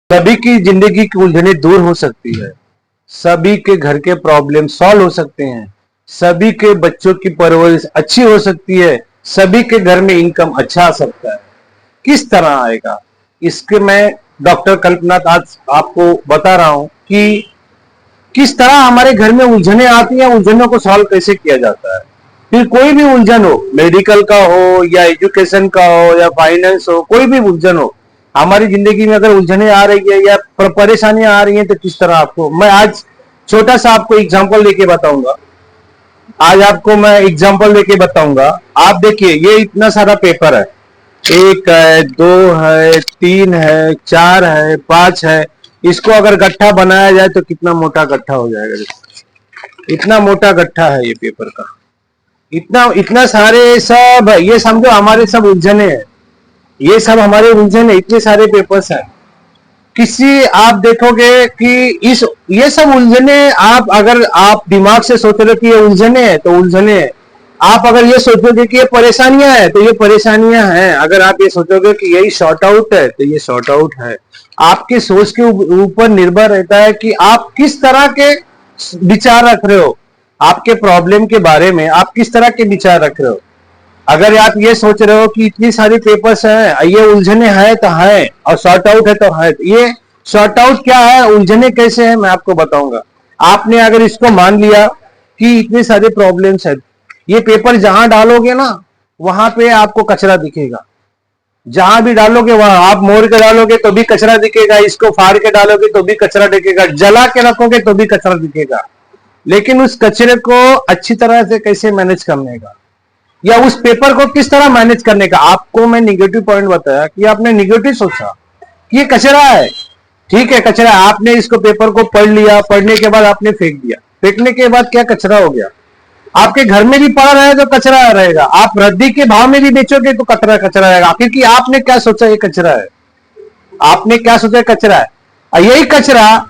सभी की जिंदगी की उलझने दूर हो सकती है। सभी के घर के प्रॉब्लम सॉल्व हो सकते हैं। सभी के बच्चों की परवरिश अच्छी हो सकती है। सभी के घर में इनकम अच्छा आ सकता है। किस तरह आएगा, इसके मैं डॉक्टर कल्पनाथ आज आपको बता रहा हूं कि किस तरह हमारे घर में उलझने आती हैं, उलझनों को सॉल्व कैसे किया जाता है। फिर कोई भी उलझन हो, मेडिकल का हो या एजुकेशन का हो या फाइनेंस हो, कोई भी उलझन हो, हमारी जिंदगी में अगर उलझने आ रही है या परेशानियां आ रही हैं, तो किस तरह आपको मैं आज छोटा सा आपको एग्जांपल लेके बताऊंगा। आज आपको मैं एग्जांपल लेके बताऊंगा। आप देखिए, ये इतना सारा पेपर है, एक है, दो है, तीन है, चार है, पांच है। इसको अगर गट्ठा बनाया जाए तो कितना मोटा गट्ठा हो जाएगा। इतना मोटा गट्ठा है ये पेपर का। इतना इतना सारे सब, ये समझो हमारे सब उलझने हैं। ये सब हमारे उलझने, इतने सारे पेपर्स हैं। किसी आप देखोगे कि इस ये सब उलझने, आप अगर आप दिमाग से सोच रहे हो कि ये उलझने हैं तो उलझने हैं। आप अगर ये सोचोगे कि ये परेशानियां हैं तो ये परेशानियां हैं। अगर आप ये सोचोगे कि यही शॉर्ट आउट है तो ये शॉर्ट आउट है। आपके सोच के ऊपर निर्भर रहता है कि आप किस तरह के विचार रख रहे हो। आपके प्रॉब्लम के बारे में आप किस तरह के विचार रख रहे हो। अगर आप ये सोच रहे हो कि इतनी सारी पेपर्स हैं, ये उलझने हैं तो हैं, और शॉर्ट आउट है तो है, तो ये शॉर्ट आउट क्या है, उलझने कैसे हैं, मैं आपको बताऊंगा। आपने अगर इसको मान लिया कि इतने सारे प्रॉब्लम्स हैं, ये पेपर जहां डालोगे ना, वहां पे आपको कचरा दिखेगा। जहां भी डालोगे वहां, आप मोड़ के डालोगे तो भी कचरा दिखेगा, इसको फाड़ के डालोगे तो भी कचरा दिखेगा, जला के रखोगे तो भी कचरा दिखेगा। लेकिन उस कचरे को अच्छी तरह से कैसे मैनेज करने का, या उस पेपर को किस तरह मैनेज करने का, आपको मैं निगेटिव पॉइंट बताया कि आपने निगेटिव सोचा कि ये कचरा है। ठीक है, कचरा, आपने इसको पेपर को पढ़ लिया, पढ़ने के बाद आपने फेंक दिया। फेंकने के बाद क्या कचरा हो गया। आपके घर में भी पड़ा रहे तो कचरा रहेगा, आप रद्दी के भाव में भी बेचोगे तो कचरा कचरा रहेगा, क्योंकि आपने क्या सोचा ये कचरा है। आपने क्या सोचा कचरा है। और यही कचरा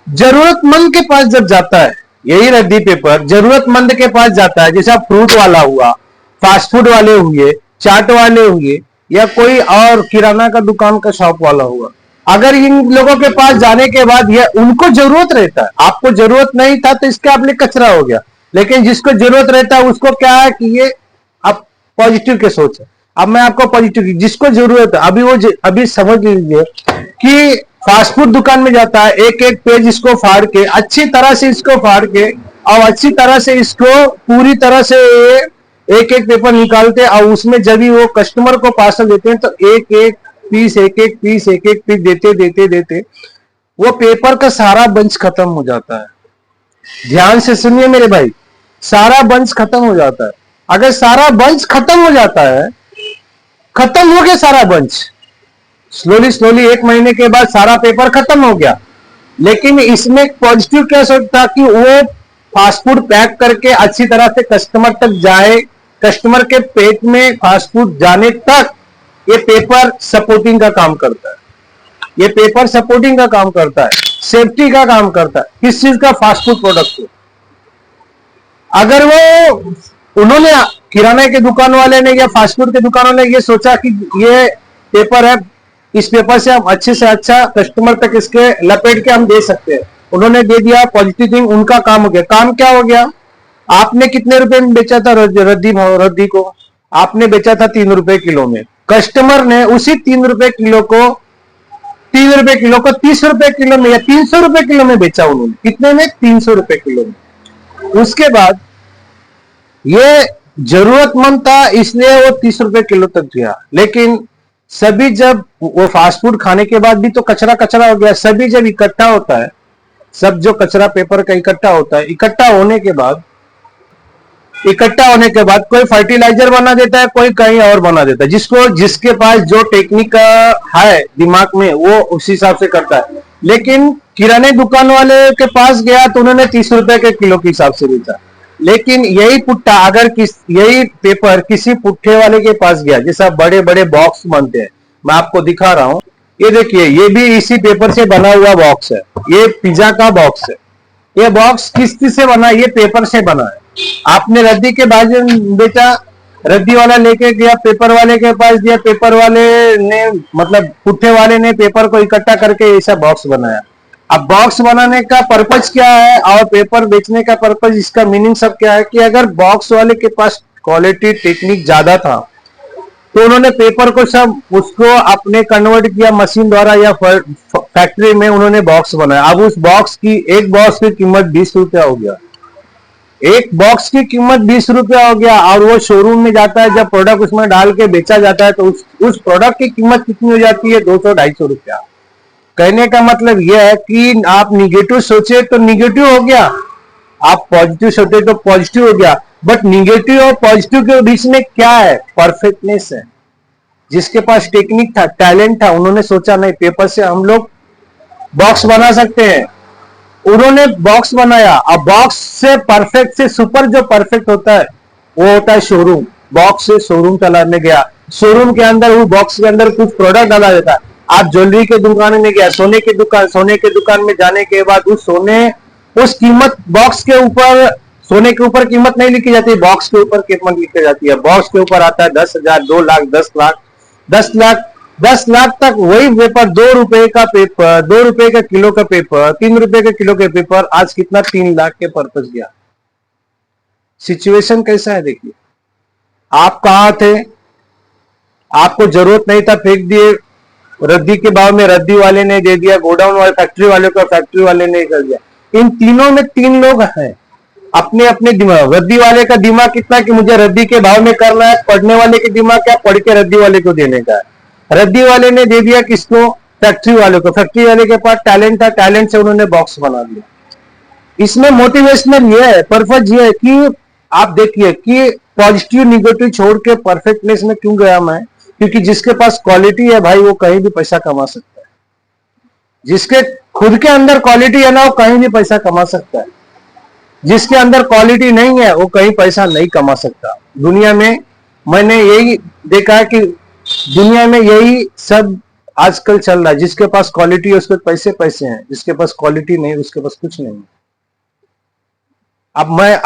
जरूरतमंद के पास जब जाता है, यही रद्दी पेपर जरूरतमंद के पास जाता है, जैसे फ्रूट वाला हुआ, फास्ट फूड वाले हुए, चाट वाले हुए, या कोई और किराना का दुकान का शॉप वाला हुआ। अगर इन लोगों के पास जाने के बाद ये उनको जरूरत रहता है, आपको जरूरत नहीं था तो इसके अपने कचरा हो गया। लेकिन जिसको जरूरत रहता है उसको क्या है कि ये अब पॉजिटिव के सोच है। अब मैं आपको पॉजिटिव, जिसको जरूरत है, अभी वो अभी समझ लीजिए कि फास्ट फूड दुकान में जाता है, एक एक पेज इसको फाड़ के, अच्छी तरह से इसको फाड़ के, और अच्छी तरह से इसको पूरी तरह से एक एक पेपर निकालते, और उसमें जब भी वो कस्टमर को पार्सल देते हैं तो एक एक पीस, एक एक पीस, एक एक पीस देते देते देते वो पेपर का सारा बंच खत्म हो जाता है। ध्यान से सुनिए मेरे भाई, सारा बंच खत्म हो जाता है। अगर सारा बंच खत्म हो जाता है, खत्म हो गया सारा बंच, स्लोली स्लोली 1 महीने के बाद सारा पेपर खत्म हो गया। लेकिन इसमें पॉजिटिव क्या सोचता कि वो फास्ट फूड पैक करके अच्छी तरह से कस्टमर तक जाए, कस्टमर के पेट में फास्ट फूड जाने तक ये पेपर सपोर्टिंग का काम करता है। ये पेपर सपोर्टिंग का काम करता है, सेफ्टी का काम करता है। किस चीज का, फास्ट फूड प्रोडक्ट को। अगर वो उन्होंने, किराने के दुकान वाले ने या फास्ट फूड के दुकान वाले ने ये सोचा कि ये पेपर है, इस पेपर से हम अच्छे से अच्छा कस्टमर तक इसके लपेट के हम दे सकते हैं, उन्होंने दे दिया, पॉजिटिव थिंग, उनका काम हो गया। काम क्या हो गया, आपने कितने रुपए में बेचा था रद्दी को, आपने बेचा था 3 रुपए किलो में। कस्टमर ने उसी 3 रुपए किलो को 30 रुपए किलो में या 300 रुपए किलो में बेचा। उन्होंने कितने में, 300 रुपए किलो में। उसके बाद ये जरूरतमंद था इसलिए वो 30 रुपए किलो तक गया। लेकिन सभी जब वो फास्ट फूड खाने के बाद भी तो कचरा कचरा हो गया। सभी जब इकट्ठा होता है, सब जो कचरा पेपर का इकट्ठा होता है, इकट्ठा होने के बाद कोई फर्टिलाइजर बना देता है, कोई कहीं और बना देता है। जिसको जिसके पास जो टेक्निक है दिमाग में वो उस हिसाब से करता है। लेकिन किराने दुकान वाले के पास गया तो उन्होंने 30 रुपए के किलो के हिसाब से बेचा। लेकिन यही पुट्टा अगर यही पेपर किसी पुट्ठे वाले के पास गया, जैसा बड़े बड़े बॉक्स बनते हैं, मैं आपको दिखा रहा हूं, ये देखिए, ये भी इसी पेपर से बना हुआ बॉक्स है। ये पिज्जा का बॉक्स है। ये बॉक्स किस चीज से बना है, ये पेपर से बना है। आपने रद्दी के बाजू में बेचा, रद्दी वाला लेके गया, पेपर वाले के पास दिया, पेपर वाले ने मतलब पुट्ठे वाले ने पेपर को इकट्ठा करके ऐसा बॉक्स बनाया। अब बॉक्स बनाने का पर्पज क्या है और पेपर बेचने का पर्पज, इसका मीनिंग सब क्या है कि अगर बॉक्स वाले के पास क्वालिटी टेक्निक ज्यादा था तो उन्होंने पेपर को सब उसको अपने कन्वर्ट किया मशीन द्वारा या फैक्ट्री में उन्होंने बॉक्स बनाया। अब उस बॉक्स की एक बॉक्स की कीमत 20 रुपया हो गया, एक बॉक्स की कीमत 20 रुपया हो गया और वो शोरूम में जाता है, जब प्रोडक्ट उसमें डाल के बेचा जाता है तो उस प्रोडक्ट की कीमत कितनी हो जाती है? 200-250 रुपया। कहने का मतलब यह है कि आप निगेटिव सोचे तो निगेटिव हो गया, आप पॉजिटिव सोचे तो पॉजिटिव हो गया, बट निगेटिव और पॉजिटिव के बीच में क्या है? परफेक्टनेस है। जिसके पास टेक्निक था, टैलेंट था, उन्होंने सोचा नहीं पेपर से हम लोग बॉक्स बना सकते हैं, उन्होंने बॉक्स बनाया। अब बॉक्स से परफेक्ट से सुपर जो परफेक्ट होता है वो होता है शोरूम। बॉक्स से शोरूम चलाने गया, शोरूम के अंदर वो बॉक्स के अंदर कुछ प्रोडक्ट डाला जाता है। आप ज्वेलरी के दुकान में गया, सोने की दुकान, सोने के दुकान में जाने के बाद उस सोने उस कीमत बॉक्स के ऊपर, सोने के ऊपर कीमत नहीं लिखी जाती, बॉक्स के ऊपर कीमत लिखी जाती है। बॉक्स के ऊपर आता है 10,000, 2 लाख, 10 लाख, 10 लाख, 10 लाख तक वही पेपर। 2 रुपए का पेपर, 2 रुपए का किलो का पेपर, 3 रुपए का किलो के पेपर आज कितना 3 लाख के पर्पस गया। सिचुएशन कैसा है देखिए। आप कहां थे, आपको जरूरत नहीं था, फेंक दिए, रद्दी के भाव में रद्दी वाले ने दे दिया, गोडाउन वाले फैक्ट्री वाले को फैक्ट्री वाले ने कर दिया। इन तीनों में 3 लोग हैं, अपने अपने दिमाग। रद्दी वाले का दिमाग कितना कि मुझे रद्दी के भाव में करना है, पढ़ने वाले के दिमाग क्या, पढ़ के रद्दी वाले को देने का है। रद्दी वाले ने दे दिया किसको? फैक्ट्री वाले को। फैक्ट्री वाले के पास टैलेंट था, टैलेंट से उन्होंने बॉक्स बना दिया। इसमें मोटिवेशनल ये है, पर्पज ये है कि आप देखिए कि पॉजिटिव निगेटिव छोड़ के परफेक्टनेस में क्यों गया मैं, क्योंकि जिसके पास क्वालिटी है भाई वो कहीं भी पैसा कमा सकता है। जिसके खुद के अंदर क्वालिटी है ना वो कहीं भी पैसा कमा सकता है, जिसके अंदर क्वालिटी नहीं है वो कहीं पैसा नहीं कमा सकता। दुनिया में मैंने यही देखा है कि दुनिया में यही सब आजकल चल रहा है। जिसके पास क्वालिटी है उसके पैसे पैसे हैं, जिसके पास क्वालिटी नहीं उसके पास कुछ नहीं। अब मैं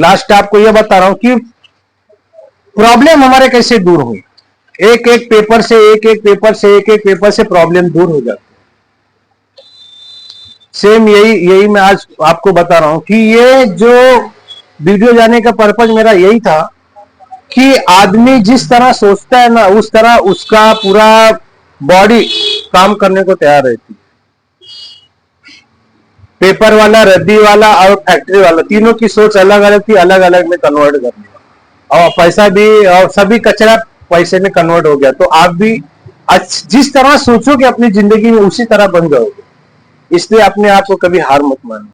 लास्ट आपको यह बता रहा हूं कि प्रॉब्लम हमारे कैसे दूर हुई। एक एक पेपर से एक एक पेपर से एक एक पेपर से प्रॉब्लम दूर हो जाती है। सेम यही मैं आज आपको बता रहा हूं कि ये जो वीडियो जाने का पर्पज मेरा यही था कि आदमी जिस तरह सोचता है ना उस तरह उसका पूरा बॉडी काम करने को तैयार रहती है। पेपर वाला, रद्दी वाला और फैक्ट्री वाला, तीनों की सोच अलग अलग थी, अलग अलग में कन्वर्ट करनी और पैसा भी, और सभी कचरा पैसे में कन्वर्ट हो गया। तो आप भी जिस तरह सोचोगे अपनी जिंदगी में उसी तरह बन जाओगे। इसलिए अपने आप को कभी हार मत मानो।